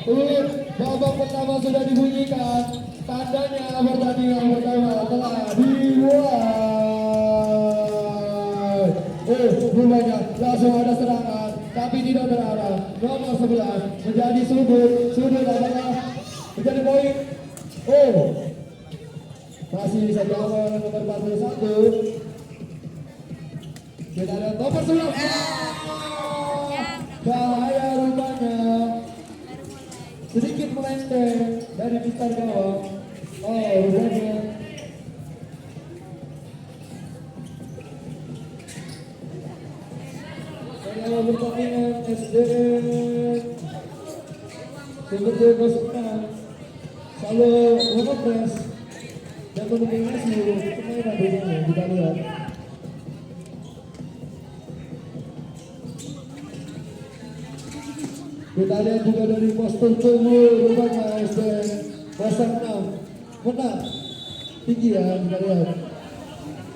Babak pertama sudah dibunyikan. Tandanya pertandingan pertama telah dimulai. Rupanya langsung ada serangan, tapi tidak terarah. Nomor 11 menjadi sudut adalah menjadi poin. Masih saja nomor 41. Kita lihat nomor 11. Bahaya rupanya. Sedikit melenceng dari pistar gawang. Rupanya dalam pertandingan SDN Sumber 06 selalu mengepres dan mendominasi permainan dunia. Kita lihat juga dari postur tubuh rupanya SDN 06 menang tinggi ya. Kita lihat